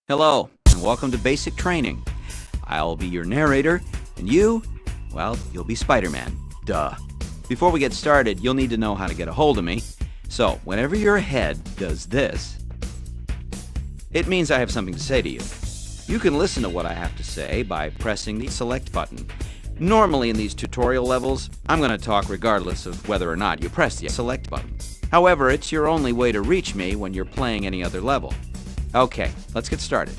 Hello, and welcome to Basic Training. I'll be your narrator, and you, well, you'll be Spider-Man. Duh. Before we get started, you'll need to know how to get a hold of me. So, whenever your head does this, it means I have something to say to you. You can listen to what I have to say by pressing the select button. Normally in these tutorial levels, I'm going to talk regardless of whether or not you press the select button. However, it's your only way to reach me when you're playing any other level. Okay, let's get started.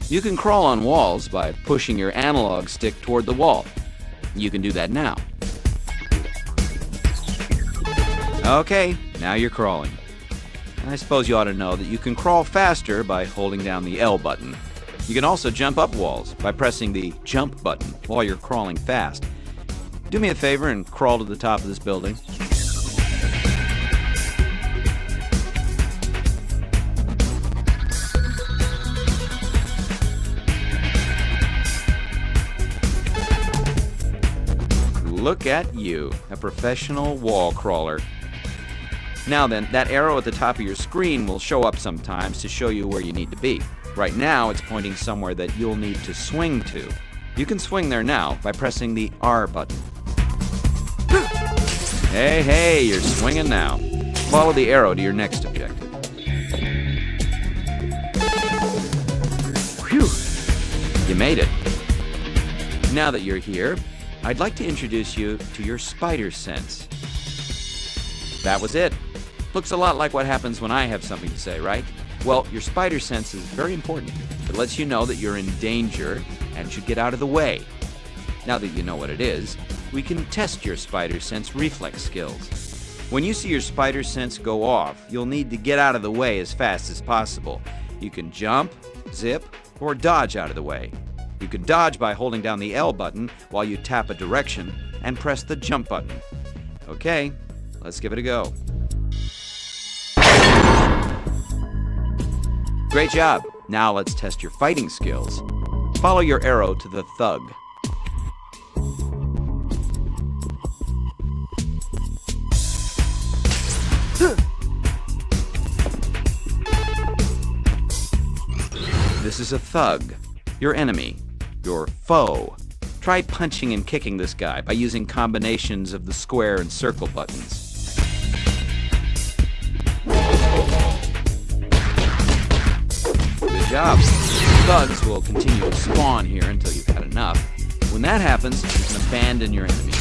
You can crawl on walls by pushing your analog stick toward the wall. You can do that now. Okay, now you're crawling. I suppose you ought to know that you can crawl faster by holding down the L button. You can also jump up walls by pressing the jump button while you're crawling fast. Do me a favor and crawl to the top of this building. Look at you, a professional wall crawler. Now then, that arrow at the top of your screen will show up sometimes to show you where you need to be. Right now, it's pointing somewhere that you'll need to swing to. You can swing there now by pressing the R button. Hey, you're swinging now. Follow the arrow to your next objective. Phew, you made it. Now that you're here, I'd like to introduce you to your spider sense. That was it. Looks a lot like what happens when I have something to say, right? Well, your spider sense is very important. It lets you know that you're in danger and should get out of the way. Now that you know what it is, we can test your spider sense reflex skills. When you see your spider sense go off, you'll need to get out of the way as fast as possible. You can jump, zip, or dodge out of the way. You can dodge by holding down the L button while you tap a direction and press the jump button. Okay, let's give it a go. Great job. Now let's test your fighting skills. Follow your arrow to the thug. This is a thug, your enemy. Your foe. Try punching and kicking this guy by using combinations of the square and circle buttons. Good job. Thugs will continue to spawn here until you've had enough. When that happens, you can abandon your enemy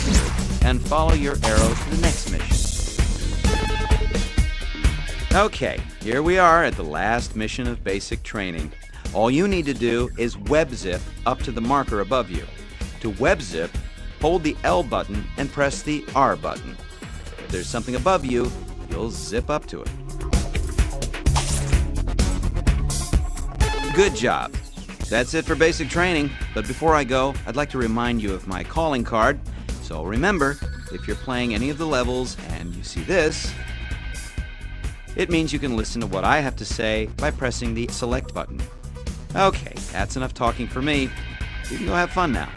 and follow your arrow to the next mission. Okay, here we are at the last mission of basic training. All you need to do is web zip up to the marker above you. To web zip, hold the L button and press the R button. If there's something above you, you'll zip up to it. Good job. That's it for basic training. But before I go, I'd like to remind you of my calling card. So remember, if you're playing any of the levels and you see this, it means you can listen to what I have to say by pressing the select button. Okay, that's enough talking for me. You can go have fun now.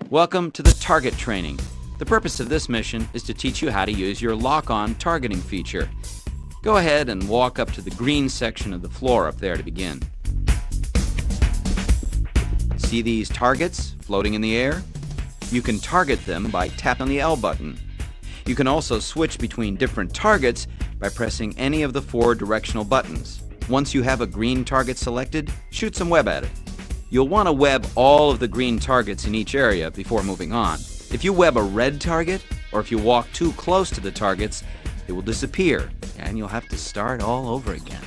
Welcome to the target training. The purpose of this mission is to teach you how to use your lock-on targeting feature. Go ahead and walk up to the green section of the floor up there to begin. See these targets floating in the air? You can target them by tapping the L button. You can also switch between different targets by pressing any of the 4 directional buttons. Once you have a green target selected, shoot some web at it. You'll want to web all of the green targets in each area before moving on. If you web a red target, or if you walk too close to the targets, it will disappear, and you'll have to start all over again.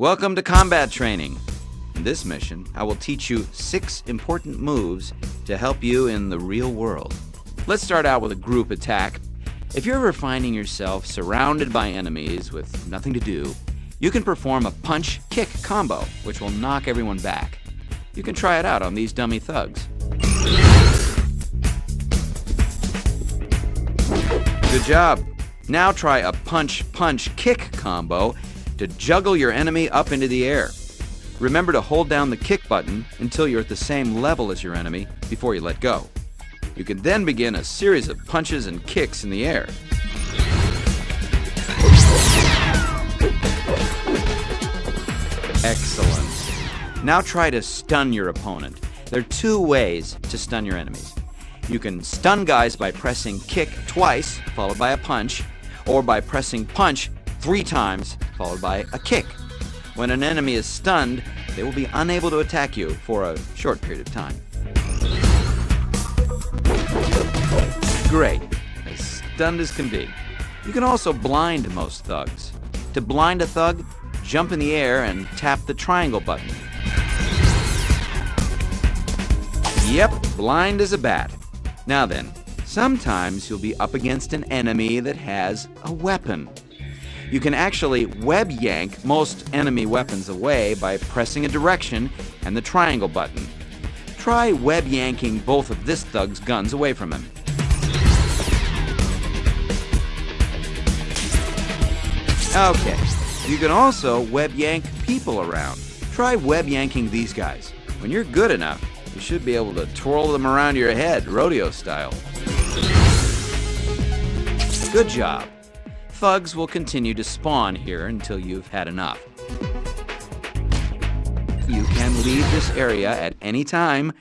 Welcome to combat training. In this mission, I will teach you 6 important moves to help you in the real world. Let's start out with a group attack. If you're ever finding yourself surrounded by enemies with nothing to do, you can perform a punch-kick combo, which will knock everyone back. You can try it out on these dummy thugs. Good job. Now try a punch-punch-kick combo to juggle your enemy up into the air. Remember to hold down the kick button until you're at the same level as your enemy before you let go. You can then begin a series of punches and kicks in the air. Excellent. Now try to stun your opponent. There are 2 ways to stun your enemies. You can stun guys by pressing kick twice, followed by a punch, or by pressing punch 3 times, followed by a kick. When an enemy is stunned, they will be unable to attack you for a short period of time. Great. As stunned as can be. You can also blind most thugs. To blind a thug, jump in the air and tap the triangle button. Yep, blind as a bat. Now then, sometimes you'll be up against an enemy that has a weapon. You can actually web yank most enemy weapons away by pressing a direction and the triangle button. Try web yanking both of this thug's guns away from him. Okay, you can also web yank people around. Try web yanking these guys. When you're good enough, you should be able to twirl them around your head, rodeo style. Good job. Thugs will continue to spawn here until you've had enough. You can leave this area at any time.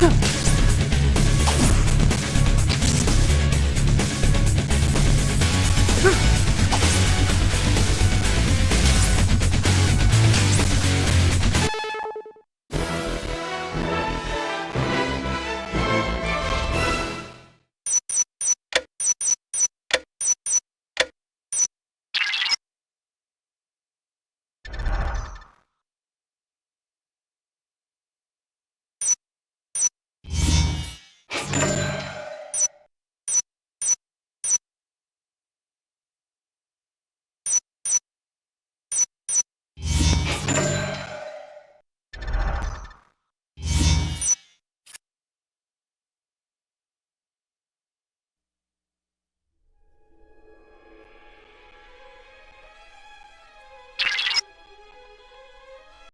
Huh.